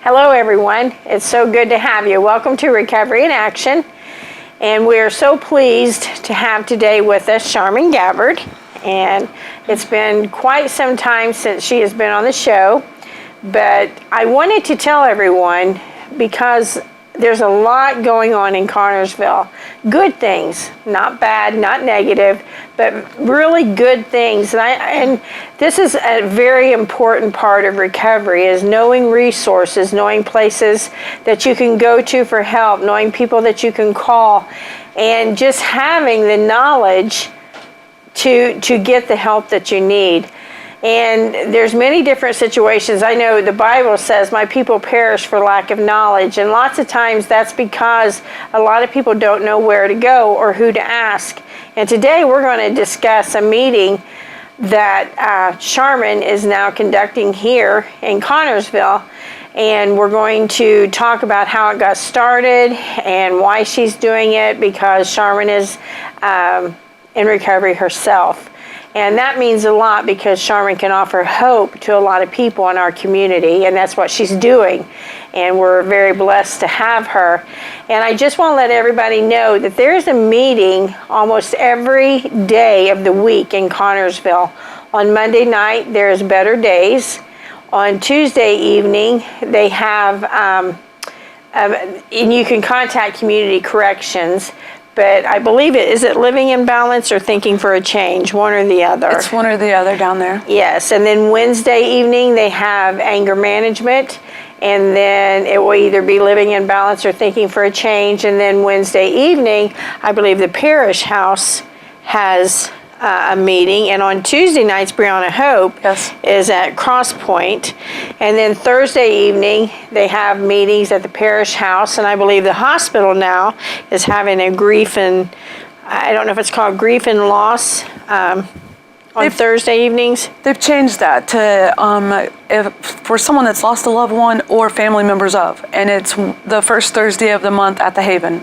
Hello, everyone. It's so good to have you. Welcome to Recovery in Action. And we're so pleased to have today with us Sharma Gabbard. And it's been quite some time since she has been on the show. But I wanted to tell everyone, because there's a lot going on in Connersville. Good things, not bad, not negative, but really good things. And this is a very important part of recovery, is knowing resources, knowing places that you can go to for help, knowing people that you can call, and just having the knowledge to get the help that you need. And there's many different situations. I know the Bible says, my people perish for lack of knowledge. And lots of times that's because a lot of people don't know where to go or who to ask. And today we're going to discuss a meeting that Sharma is now conducting here in Connersville. And we're going to talk about how it got started and why she's doing it, because Sharma is in recovery herself. And that means a lot, because Sharma can offer hope to a lot of people in our community, and that's what she's doing. And we're very blessed to have her. And I just want to let everybody know that there's a meeting almost every day of the week in Connersville. On Monday night, there's Better Days. On Tuesday evening, they have, and you can contact Community Corrections. But I believe is it Living in Balance or Thinking for a Change? One or the other. It's one or the other down there. Yes, and then Wednesday evening they have Anger Management, and then it will either be Living in Balance or Thinking for a Change. And then Wednesday evening, I believe the Parish House has a meeting, and on Tuesday nights, Briannas Hope is at Cross Point. And then Thursday evening, they have meetings at the Parish House, and I believe the hospital now is having a grief and, I don't know if it's called grief and loss, on Thursday evenings. They've changed that to for someone that's lost a loved one or family members of, and it's the first Thursday of the month at the Haven.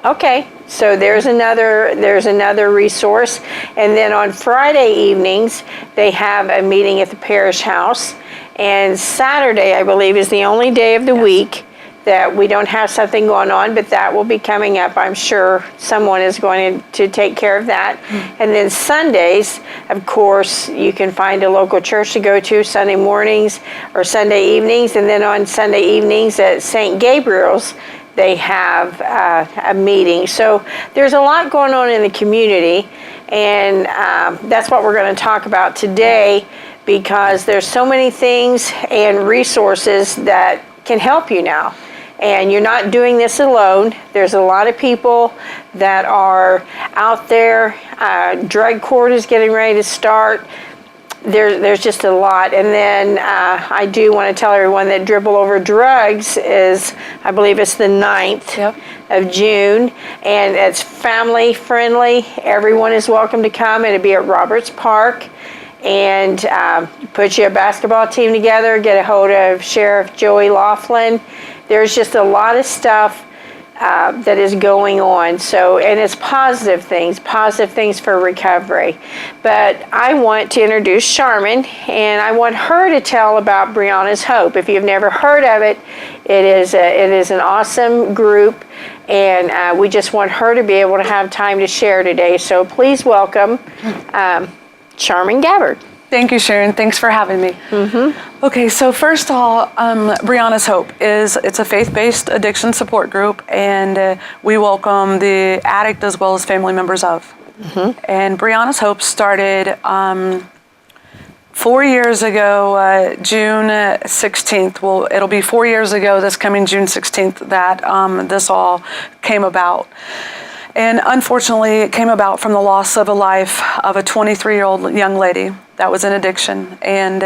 Okay, so there's another resource. And then on Friday evenings, they have a meeting at the Parish House. And Saturday, I believe, is the only day of the week that we don't have something going on, but that will be coming up. I'm sure someone is going to take care of that. And then Sundays, of course, you can find a local church to go to Sunday mornings or Sunday evenings. And then on Sunday evenings at St. Gabriel's, they have a meeting. So there's a lot going on in the community, and that's what we're going to talk about today, because there's so many things and resources that can help you now. And you're not doing this alone. There's a lot of people that are out there. Drug court is getting ready to start. There's just a lot. And then I do want to tell everyone that Dribble Over Drugs is, I believe it's the 9th of June, and it's family friendly. Everyone is welcome to come, and it'll be at Roberts Park. And put you a basketball team together, get a hold of Sheriff Joey Laughlin. There's just a lot of stuff that is going on. So, and it's positive things for recovery. But I want to introduce Sharma, and I want her to tell about Briannas Hope. If you've never heard of it, it is an awesome group, and we just want her to be able to have time to share today. So please welcome Sharma Gabbard. Thank you, Sharon. Thanks for having me. Mm-hmm. Okay, so first of all, Briannas Hope it's a faith-based addiction support group, and we welcome the addict as well as family members of. Mm-hmm. And Briannas Hope started 4 years ago, June 16th. Well, it'll be 4 years ago this coming June 16th that this all came about. And unfortunately, it came about from the loss of a life of a 23-year-old young lady that was in addiction. And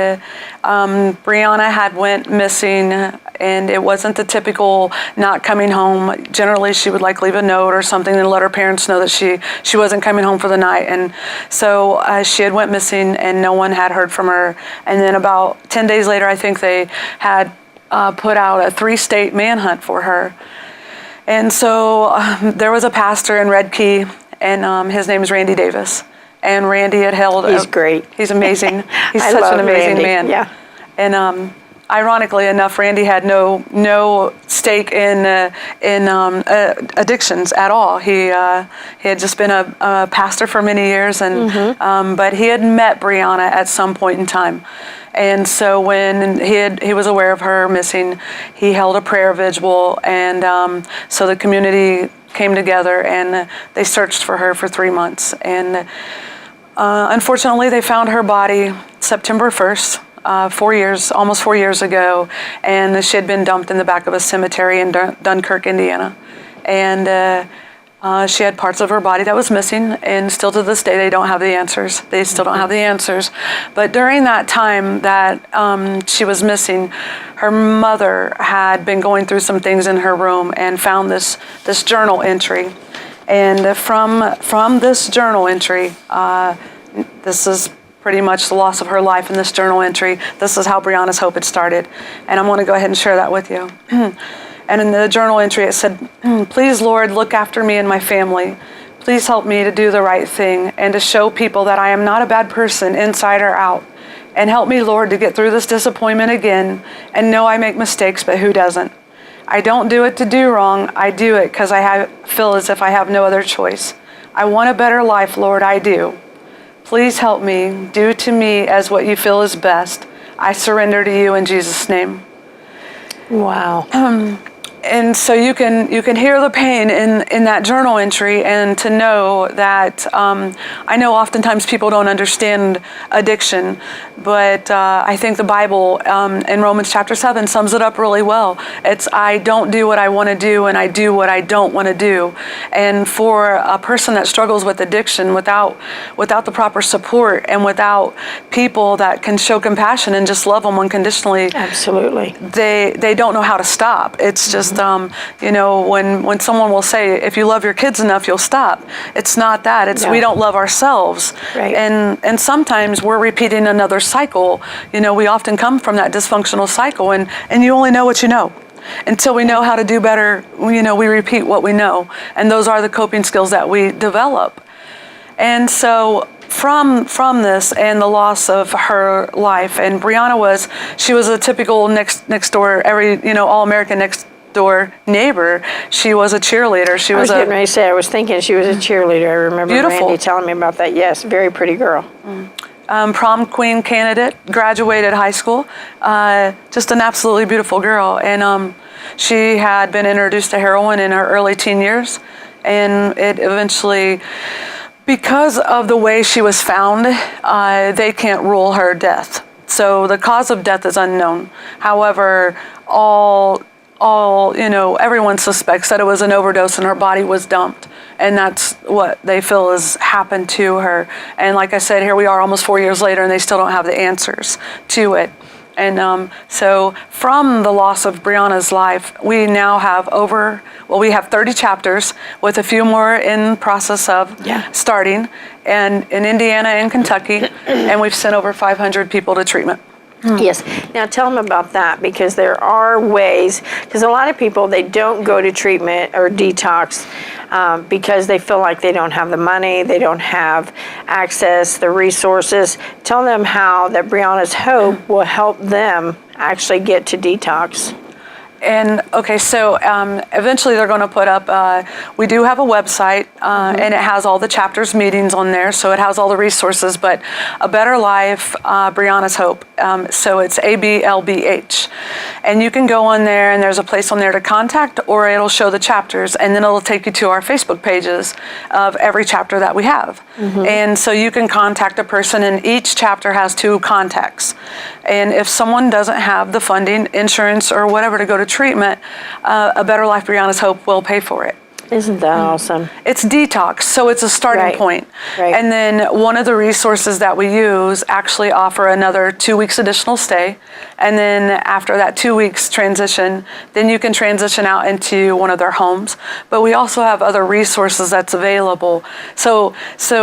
Brianna had went missing, and it wasn't the typical not coming home. Generally, she would leave a note or something and let her parents know that she wasn't coming home for the night. And so she had went missing, and no one had heard from her. And then about 10 days later, I think they had put out a 3-state manhunt for her. And so there was a pastor in Red Key, and his name is Randy Davis. And Randy had held... He's great. He's amazing. He's such an amazing man. Yeah. And ironically enough, Randy had no stake in addictions at all. He had just been a pastor for many years, and but he had met Brianna at some point in time. And so when he was aware of her missing, he held a prayer vigil, and so the community came together and they searched for her for 3 months. And unfortunately, they found her body September 1st. Almost 4 years ago, and she had been dumped in the back of a cemetery in Dunkirk, Indiana. And she had parts of her body that was missing, and still to this day they don't have the answers. They still don't have the answers. But during that time that she was missing, her mother had been going through some things in her room and found this journal entry. And from this journal entry, this is pretty much the loss of her life in this journal entry. This is how Brianna's Hope had started. And I'm going to go ahead and share that with you. And in the journal entry it said, "Please, Lord, look after me and my family. Please help me to do the right thing and to show people that I am not a bad person inside or out. And help me, Lord, to get through this disappointment again and know I make mistakes, but who doesn't? I don't do it to do wrong. I do it because I feel as if I have no other choice. I want a better life, Lord, I do. Please help me. Do to me as what you feel is best. I surrender to you in Jesus' name." Wow. And so you can hear the pain in that journal entry, and to know that I know oftentimes people don't understand addiction, but I think the Bible in Romans chapter 7 sums it up really well. It's I don't do what I want to do, and I do what I don't want to do. And for a person that struggles with addiction without the proper support and without people that can show compassion and just love them unconditionally, Absolutely. they don't know how to stop. It's just when someone will say, if you love your kids enough, you'll stop. It's not that. It's we don't love ourselves. Right. And sometimes we're repeating another cycle. We often come from that dysfunctional cycle, and you only know what you know. Until we know how to do better, we repeat what we know. And those are the coping skills that we develop. And so from this and the loss of her life, and Brianna was a typical next door, all-American next door neighbor. She was a cheerleader. I was getting ready to say, I was thinking she was a cheerleader. I remember Beautiful. Randy telling me about that. Yes, very pretty girl. Prom queen candidate, graduated high school, just an absolutely beautiful girl. And she had been introduced to heroin in her early teen years, and it eventually, because of the way she was found, they can't rule her death. So the cause of death is unknown. However, everyone suspects that it was an overdose and her body was dumped. And that's what they feel has happened to her. And like I said, here we are almost 4 years later, and they still don't have the answers to it. And so from the loss of Brianna's life, we now have we have 30 chapters with a few more in process of starting, and in Indiana and Kentucky, and we've sent over 500 people to treatment. Yes. Now tell them about that, because there are ways, because a lot of people, they don't go to treatment or detox because they feel like they don't have the money, they don't have access, the resources. Tell them how that Brianna's Hope will help them actually get to detox. And okay, so eventually they're going to put up, we do have a website, and it has all the chapters meetings on there, so it has all the resources, but A Better Life, Brianna's Hope, so it's ABLBH. And you can go on there, and there's a place on there to contact, or it'll show the chapters, and then it'll take you to our Facebook pages of every chapter that we have. And so you can contact a person, and each chapter has 2 contacts. And if someone doesn't have the funding, insurance, or whatever to go to treatment, A Better Life Brianna's Hope will pay for it. Isn't that awesome? It's detox, so it's a starting point. Right. And then one of the resources that we use actually offer another 2 weeks additional stay. And then after that 2 weeks transition, then you can transition out into one of their homes. But we also have other resources that's available. So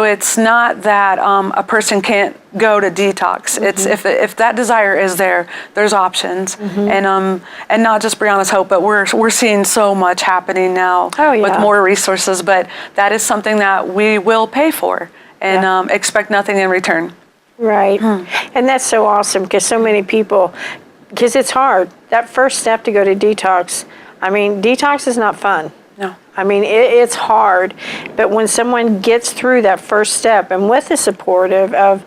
it's not that a person can't go to detox. It's if that desire is there, there's options. And not just Brianna's Hope, but we're seeing so much happening now with more resources. But that is something that we will pay for, and expect nothing in return. Right. And that's so awesome, because so many people because it's hard. That first step to go to detox, I mean, detox is not fun. No. I mean, it's hard, but when someone gets through that first step, and with the support of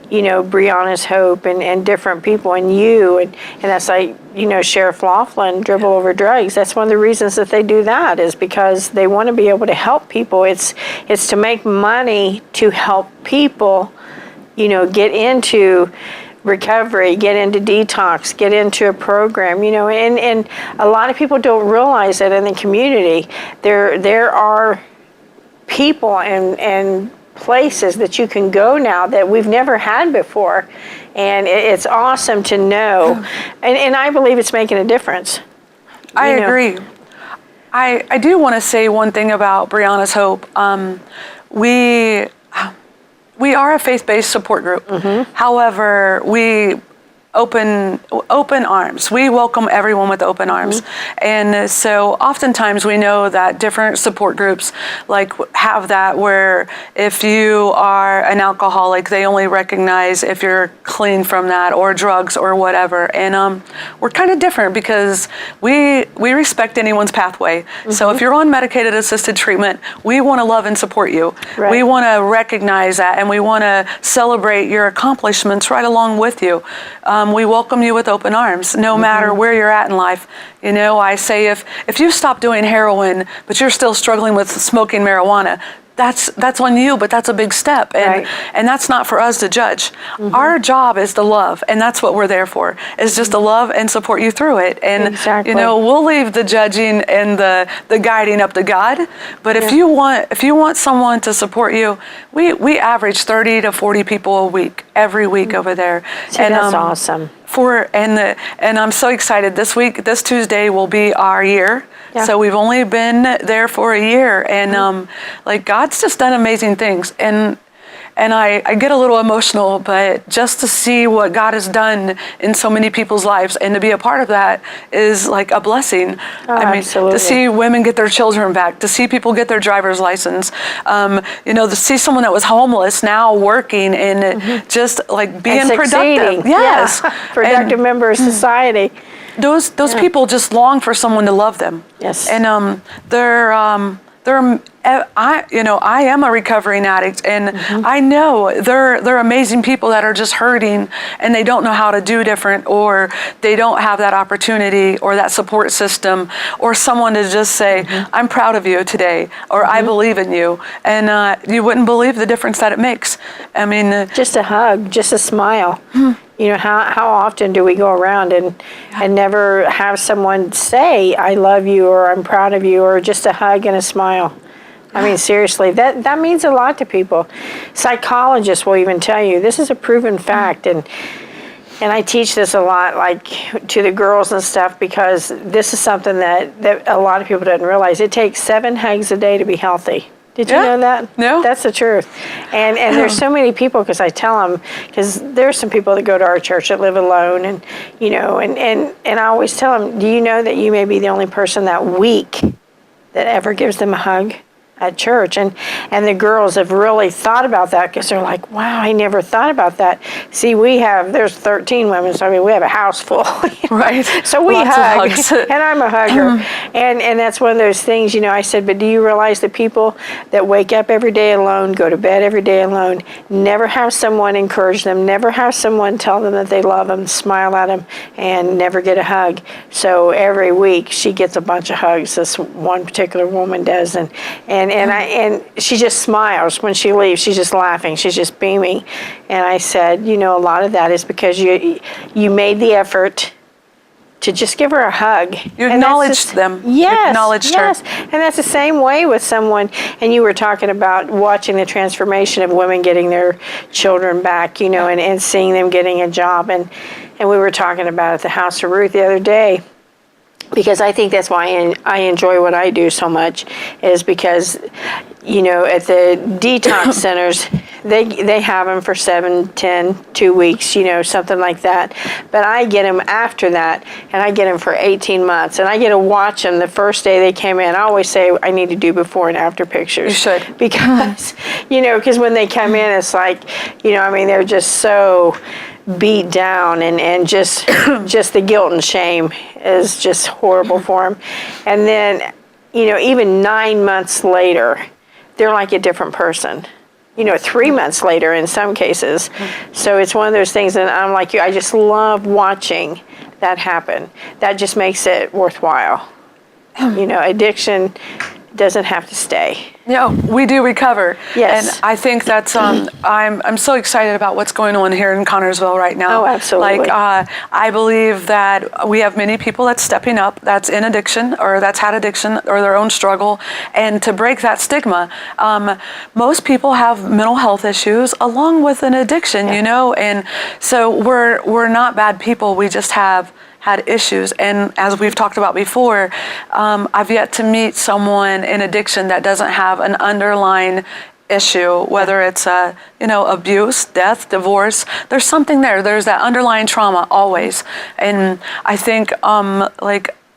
Briannas Hope and different people, and you, and that's like, Sheriff Laughlin, Dribble Over Drugs, that's one of the reasons that they do that, is because they want to be able to help people. It's to make money to help people, get into recovery, get into detox, get into a program, and a lot of people don't realize that in the community, there are people and places that you can go now that we've never had before, and it's awesome to know, and I believe it's making a difference. I agree. I do want to say one thing about Briannas Hope. We are a faith-based support group. Mm-hmm. However, we open arms. We welcome everyone with open arms. Mm-hmm. And so oftentimes we know that different support groups have that where if you are an alcoholic, they only recognize if you're clean from that, or drugs or whatever. And we're kind of different because we respect anyone's pathway. Mm-hmm. So if you're on medicated assisted treatment, we want to love and support you. Right. We want to recognize that, and we want to celebrate your accomplishments right along with you. We welcome you with open arms, no mm-hmm. matter where you're at in life. I say if you stop doing heroin, but you're still struggling with smoking marijuana, that's on you, but that's a big step, and that's not for us to judge. Mm-hmm. Our job is to love, and that's what we're there for, is just to love and support you through it. And exactly. We'll leave the judging and the guiding up to God. But if you want someone to support you, we average 30 to 40 people a week, every week over there. See, and that's awesome. And I'm so excited. This Tuesday will be our year. Yeah. So we've only been there for a year, and God's just done amazing things, and I get a little emotional, but just to see what God has done in so many people's lives and to be a part of that is like a blessing. Absolutely. To see women get their children back, to see people get their driver's license, to see someone that was homeless now working and mm-hmm. just being productive. Yes. Yeah. Productive member of society. Those people just long for someone to love them. Yes. And I am a recovering addict, and mm-hmm. I know they're amazing people that are just hurting, and they don't know how to do different, or they don't have that opportunity or that support system, or someone to just say, mm-hmm. I'm proud of you today, or mm-hmm. I believe in you, and you wouldn't believe the difference that it makes. I mean, just a hug, just a smile. Mm-hmm. How often do we go around and never have someone say, I love you, or I'm proud of you, or just a hug and a smile? I mean, seriously, that means a lot to people. Psychologists will even tell you, this is a proven fact, and I teach this a lot, to the girls and stuff, because this is something that a lot of people don't realize. It takes 7 hugs a day to be healthy. Did you know that? No. That's the truth. And there's so many people, because I tell them, because there's some people that go to our church that live alone, and I always tell them, do you know that you may be the only person that week that ever gives them a hug at church? And the girls have really thought about that, because they're like, wow, I never thought about that. See, there's 13 women, so we have a house full. Right. So we Lots hug, of hugs. and I'm a hugger. And that's one of those things, I said, but do you realize the people that wake up every day alone, go to bed every day alone, never have someone encourage them, never have someone tell them that they love them, smile at them, and never get a hug. So every week she gets a bunch of hugs, this one particular woman does, and she just smiles when she leaves. She's just laughing. She's just beaming. And I said, a lot of that is because you made the effort to just give her a hug. You acknowledged them. Yes. You acknowledged her. And that's the same way with someone. And you were talking about watching the transformation of women getting their children back, and seeing them getting a job. And we were talking about at the House of Ruth the other day, because I think that's why I enjoy what I do so much, is because, at the detox centers, they have them for 7, 10, 2 weeks, something like that. But I get them after that, and I get them for 18 months. And I get to watch them the first day they came in. I always say I need to do before and after pictures. You should. Because, because when they come in, it's like, they're just so beat down, and just just the guilt and shame is just horrible for them. And then, even 9 months later, they're like a different person. 3 months later in some cases. So it's one of those things, and I'm like you, I just love watching that happen. That just makes it worthwhile. Addiction doesn't have to stay. No, we do recover. Yes. And I think that's, I'm so excited about what's going on here in Connorsville right now. Oh, absolutely. I believe that we have many people that's stepping up, that's in addiction, or that's had addiction, or their own struggle, and to break that stigma. Most people have mental health issues along with an addiction, and so we're not bad people, we just have had issues. And as we've talked about before, I've yet to meet someone in addiction that doesn't have an underlying issue, whether it's abuse, death, divorce. There's something there. There's that underlying trauma always. And I think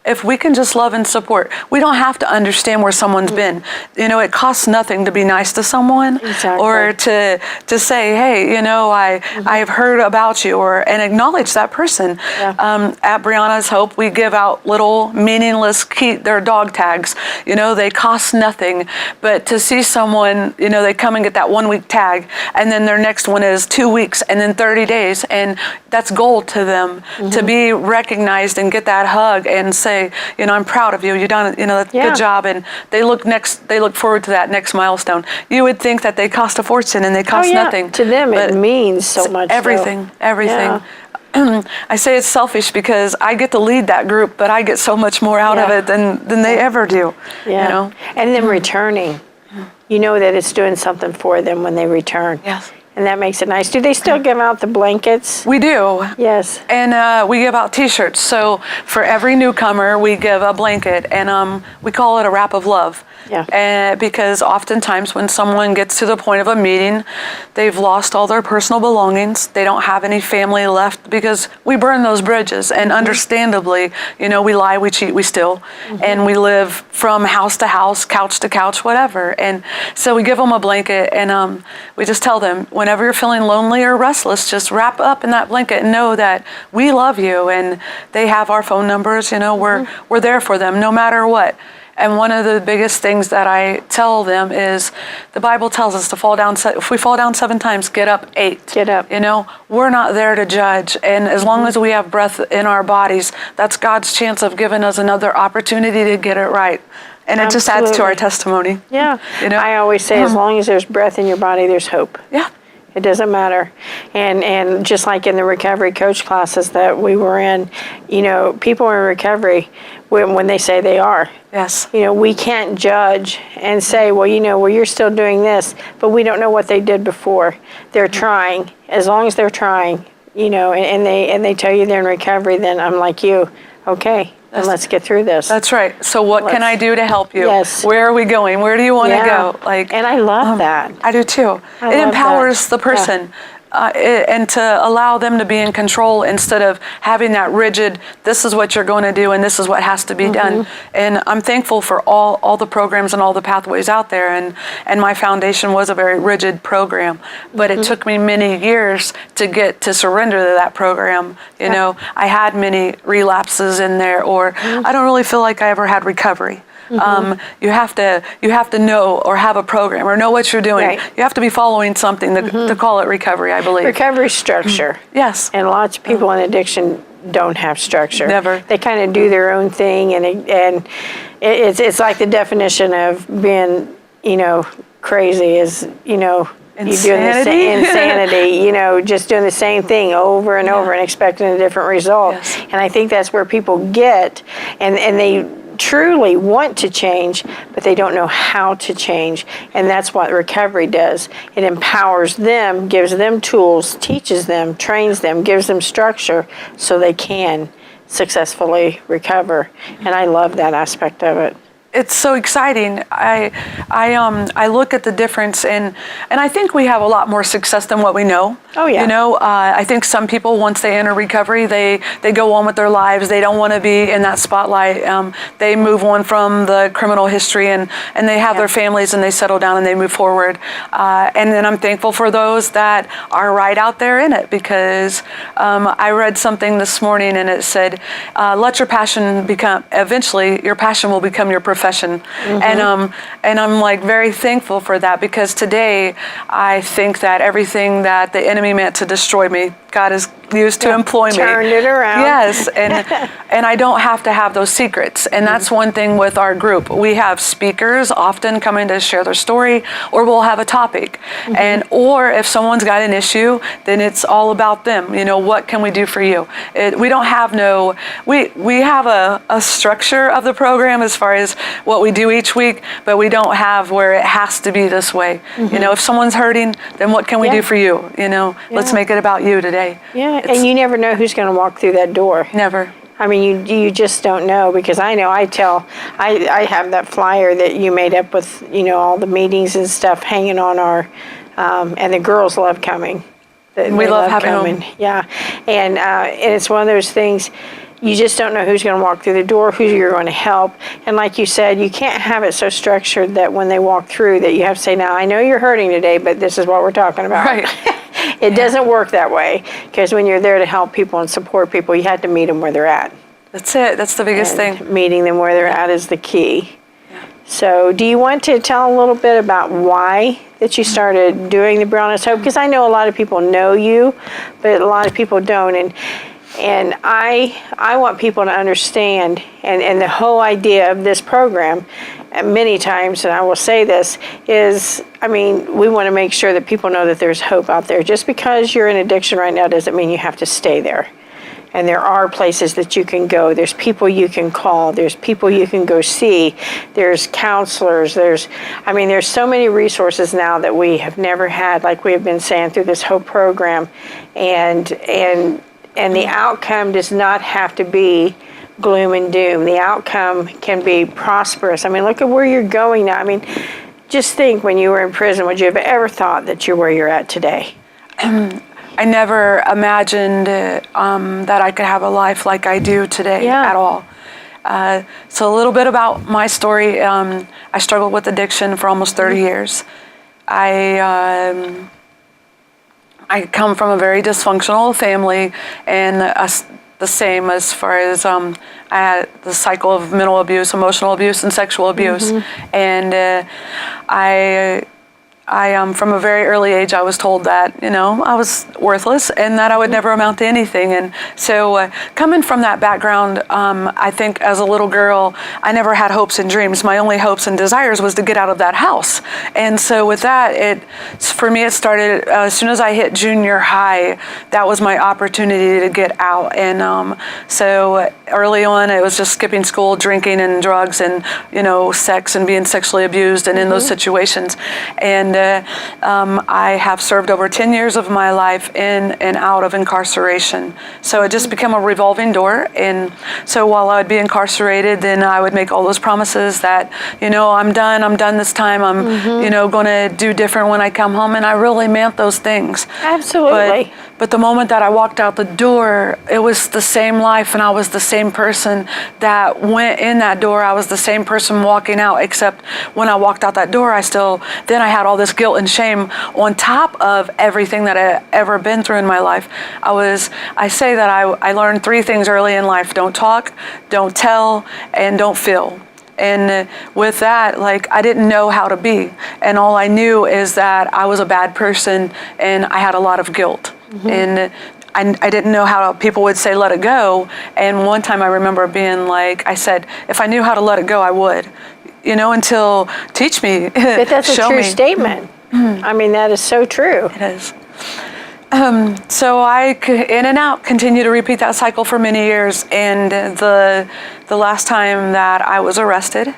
if we can just love and support, we don't have to understand where someone's been. It costs nothing to be nice to someone, or to say, hey, I've heard about you, and acknowledge that person. Yeah. At Briannas Hope, we give out little meaningless their dog tags. They cost nothing, but to see someone, they come and get that 1 week tag, and then their next one is 2 weeks, and then 30 days, and that's gold to them to be recognized and get that hug and say, I'm proud of you. You done, that's a good job. And they look forward to that next milestone. You would think that they cost a fortune and they cost nothing. To them, it means so much. Everything. Yeah. I say it's selfish because I get to lead that group, but I get so much more out of it than they ever do. Yeah. And then returning, that it's doing something for them when they return. Yes. And that makes it nice. Do they still give out the blankets? We do. Yes. And we give out T-shirts. So for every newcomer, we give a blanket, and we call it a wrap of love. Yeah. Because oftentimes when someone gets to the point of a meeting, they've lost all their personal belongings. They don't have any family left because we burn those bridges. And understandably, we lie, we cheat, we steal, and we live from house to house, couch to couch, whatever. And so we give them a blanket, and we just tell them, whenever you're feeling lonely or restless, just wrap up in that blanket and know that we love you, and they have our phone numbers. We're there for them no matter what. And one of the biggest things that I tell them is the Bible tells us to fall down. If we fall down 7 times, get up 8. Get up. We're not there to judge. And as long as we have breath in our bodies, that's God's chance of giving us another opportunity to get it right. And it just adds to our testimony. Yeah. I always say, as long as there's breath in your body, there's hope. Yeah. It doesn't matter. And just like in the recovery coach classes that we were in, people in recovery, when they say they are. Yes. We can't judge and say, well, you're still doing this, but we don't know what they did before. They're trying. As long as they're trying, and they tell you they're in recovery, then I'm like you, okay. And let's get through this. That's right. So what can I do to help you? Yes. Where are we going? Where do you want to go? And I love that. I do too. It empowers the person. And to allow them to be in control instead of having that rigid, this is what you're going to do and this is what has to be done. And I'm thankful for all the programs and all the pathways out there. And my foundation was a very rigid program. But it took me many years to get to surrender to that program. I had many relapses in there, or I don't really feel like I ever had recovery. You have to know or have a program or know what you're doing. Right. You have to be following something to call it recovery, I believe. Recovery structure. Yes. And lots of people in addiction don't have structure. Never. They kind of do their own thing, and it's like the definition of being, crazy is, insanity. Insanity, just doing the same thing over and over and expecting a different result. Yes. And I think that's where people get, and they truly want to change, but they don't know how to change. And that's what recovery does. It empowers them, gives them tools, teaches them, trains them, gives them structure so they can successfully recover. And I love that aspect of it. it's so exciting. I look at the difference, and I think we have a lot more success than what we know. Oh, yeah. You know, I think some people, once they enter recovery, they go on with their lives. They don't want to be in that spotlight. They move on from the criminal history, and they have their families, and they settle down, and they move forward. And then I'm thankful for those that are right out there in it, because I read something this morning, and it said, let your passion become, eventually your passion will become your profession. And I'm like very thankful for that, because today I think that everything that the enemy meant to destroy me, God has used to employ me. Turned it around. Yes, and I don't have to have those secrets. And that's one thing with our group. We have speakers often coming to share their story, or we'll have a topic. And or if someone's got an issue, then it's all about them. You know, what can we do for you? We don't have we have a structure of the program as far as what we do each week, but we don't have where it has to be this way. You know, if someone's hurting, then what can we do for you? You know, let's make it about you today. Yeah, and you never know who's going to walk through that door. Never. I mean, you just don't know, because I know I have that flyer that you made up with, you know, all the meetings and stuff hanging on our, and the girls love coming. We love having them. Yeah, and it's one of those things, you just don't know who's going to walk through the door, who you're going to help. And like you said, you can't have it so structured that when they walk through that you have to say, now, I know you're hurting today, but this is what we're talking about. Right. It doesn't work that way, because when you're there to help people and support people, you have to meet them where they're at. That's it. That's the biggest thing. Meeting them where they're at is the key. Yeah. So do you want to tell a little bit about why that you started doing the Briannas Hope? Because I know a lot of people know you, but a lot of people don't. And I want people to understand, and the whole idea of this program, many times, and I will say this, is, I mean, we want to make sure that people know that there's hope out there. Just because you're in addiction right now doesn't mean you have to stay there. And there are places that you can go. There's people you can call. There's people you can go see. There's counselors. There's so many resources now that we have never had, like we have been saying, through this Hope program. And the outcome does not have to be gloom and doom. The outcome can be prosperous. I mean, look at where you're going now. I mean, just think, when you were in prison, would you have ever thought that you're where you're at today? I never imagined that I could have a life like I do today at all. So a little bit about my story. I struggled with addiction for almost 30 years. I come from a very dysfunctional family, and the same as far as I had the cycle of mental abuse, emotional abuse, and sexual abuse. And from a very early age, I was told that, you know, I was worthless and that I would never amount to anything. And so coming from that background, I think as a little girl, I never had hopes and dreams. My only hopes and desires was to get out of that house. And so with that, for me, it started as soon as I hit junior high. That was my opportunity to get out. And so early on, it was just skipping school, drinking and drugs, and, you know, sex and being sexually abused and in those situations. And I have served over 10 years of my life in and out of incarceration. So it just became a revolving door. And so while I would be incarcerated, then I would make all those promises that, you know, I'm done this time. I'm, you know, going to do different when I come home. And I really meant those things. Absolutely. But the moment that I walked out the door, it was the same life, and I was the same person that went in that door. I was the same person walking out, except when I walked out that door, then I had all this guilt and shame on top of everything that I had ever been through in my life. I say that I learned 3 things early in life: don't talk, don't tell, and don't feel. And with that, like, I didn't know how to be. And all I knew is that I was a bad person, and I had a lot of guilt. And I didn't know how people would say, let it go. And one time I remember being like, I said, if I knew how to let it go, I would. You know, until teach me, But that's show a true me. statement. I mean, that is so true. It is. So I, in and out, continue to repeat that cycle for many years. And the last time that I was arrested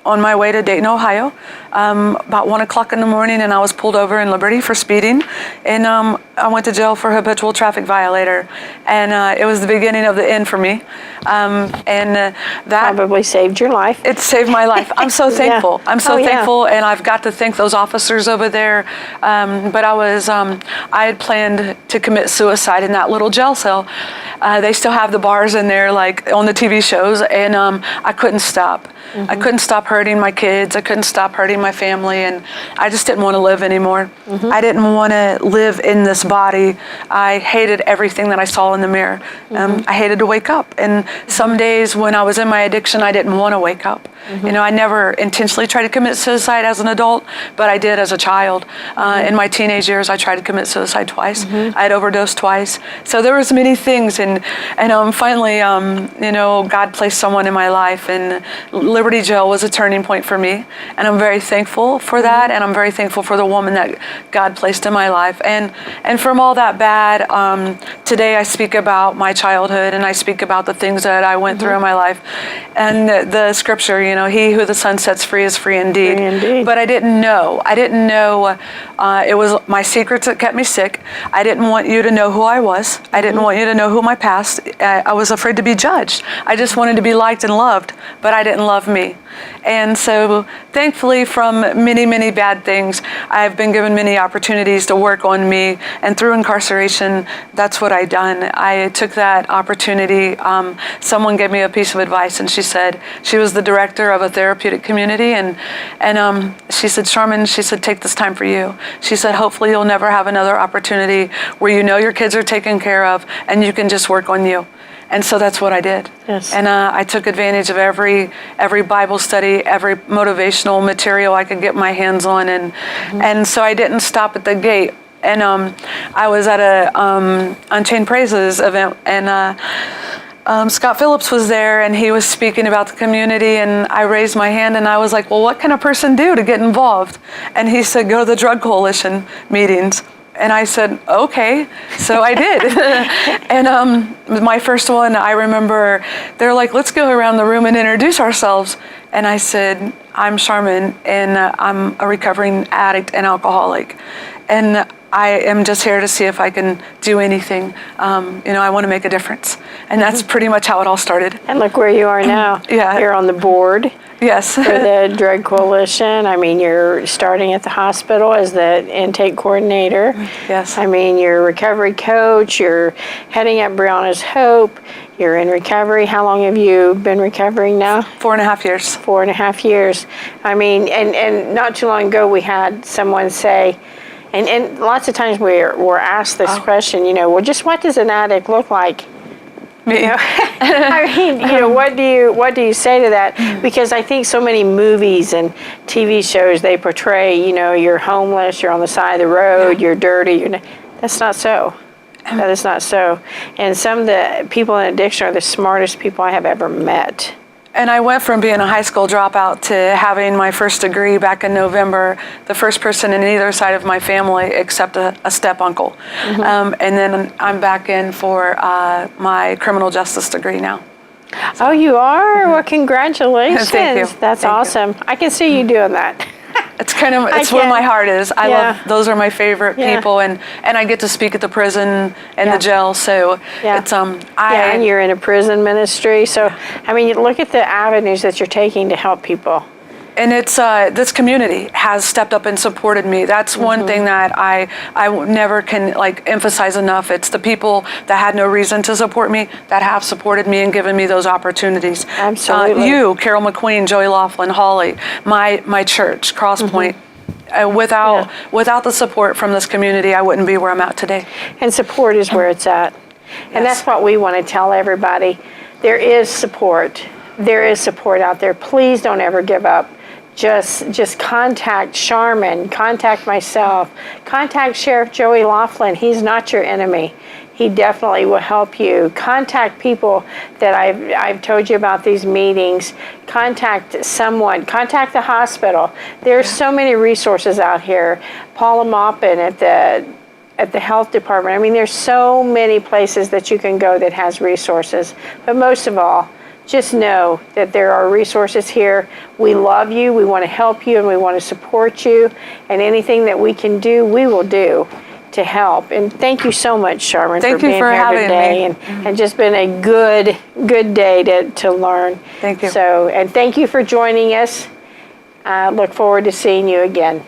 on my way to Dayton, Ohio, about 1 o'clock in the morning, and I was pulled over in Liberty for speeding, and I went to jail for habitual traffic violator, and it was the beginning of the end for me, that Probably saved your life. it saved my life. I'm so thankful. I'm so Oh, yeah. thankful, and I've got to thank those officers over there. But I had planned to commit suicide in that little jail cell. They still have the bars in there, like on the TV shows, and I couldn't stop. I couldn't stop hurting my kids. I couldn't stop hurting my family, and I just didn't want to live anymore. I didn't want to live in this body. I hated everything that I saw in the mirror. I hated to wake up, and some days when I was in my addiction, I didn't want to wake up. You know, I never intentionally tried to commit suicide as an adult, but I did as a child. In my teenage years, I tried to commit suicide twice. I had overdosed twice. So there was many things, and finally, you know, God placed someone in my life, and Liberty Jail was a turning point for me, and I'm very thankful for that, and I'm very thankful for the woman that God placed in my life. And from all that bad, today I speak about my childhood, and I speak about the things that I went through in my life, and the scripture, you know, he who the Son sets free is free indeed. Free indeed. But I didn't know. It was my secrets that kept me sick. I didn't want you to know who I was. I didn't want you to know who my past. I was afraid to be judged. I just wanted to be liked and loved, but I didn't love me. And so thankfully, from many, many bad things, I've been given many opportunities to work on me. And through incarceration, that's what I done. I took that opportunity. Someone gave me a piece of advice, and she said, she was the director of a therapeutic community, and she said, Sharman, she said, take this time for you. She said, hopefully you'll never have another opportunity where you know your kids are taken care of and you can just work on you. And so that's what I did. Yes. And I took advantage of every Bible study, every motivational material I could get my hands on, and so I didn't stop at the gate. And I was at a Unchained Praises event, and Scott Phillips was there, and he was speaking about the community, and I raised my hand, and I was like, well, what can a person do to get involved? And he said, go to the Drug Coalition meetings. And I said, okay. So I did. And my first one, I remember, they're like, let's go around the room and introduce ourselves. And I said, I'm Sharman, and I'm a recovering addict and alcoholic. And I am just here to see if I can do anything. You know, I want to make a difference. And that's pretty much how it all started. And look where you are now. Yeah. You're on the board. Yes. For the Drug Coalition. I mean, you're starting at the hospital as the intake coordinator. Yes. I mean, you're a recovery coach. You're heading up Briannas Hope. You're in recovery. How long have you been recovering now? 4.5 years. 4.5 years. I mean, and not too long ago we had someone say, and lots of times we're asked this question, you know, well, just what does an addict look like? Me. You know, I mean, you know, what do you say to that? Because I think so many movies and TV shows, they portray, you know, you're homeless, you're on the side of the road, you're dirty. That's not so. That is not so. And some of the people in addiction are the smartest people I have ever met. And I went from being a high school dropout to having my first degree back in November, the first person in either side of my family except a step uncle. And then I'm back in for my criminal justice degree now. Oh, you are? Well, congratulations. Thank you. That's Thank awesome. I can see you doing that. It's kind of, it's where my heart is. I love, those are my favorite Yeah. people, and I get to speak at the prison and the jail, so it's, and you're in a prison ministry, so, I mean, look at the avenues that you're taking to help people. And it's, this community has stepped up and supported me. That's one thing that I never can emphasize enough. It's the people that had no reason to support me that have supported me and given me those opportunities. Absolutely. You, Carol McQueen, Joey Laughlin, Holly, my church, Crosspoint. Without the support from this community, I wouldn't be where I'm at today. And support is where it's at. And that's what we want to tell everybody. There is support. There is support out there. Please don't ever give up. Just contact Sharman, contact myself, contact Sheriff Joey Laughlin. He's not your enemy. He definitely will help you. Contact people that I've told you about these meetings. Contact someone. Contact the hospital. There's so many resources out here. Paula Maupin at the health department. I mean, there's so many places that you can go that has resources. But most of all, just know that there are resources here. We love you, we want to help you, and we want to support you. And anything that we can do, we will do to help. And thank you so much, Sharma, Thank for you being for here having today. me. And just been a good day to learn. Thank you. So, and thank you for joining us. Look forward to seeing you again.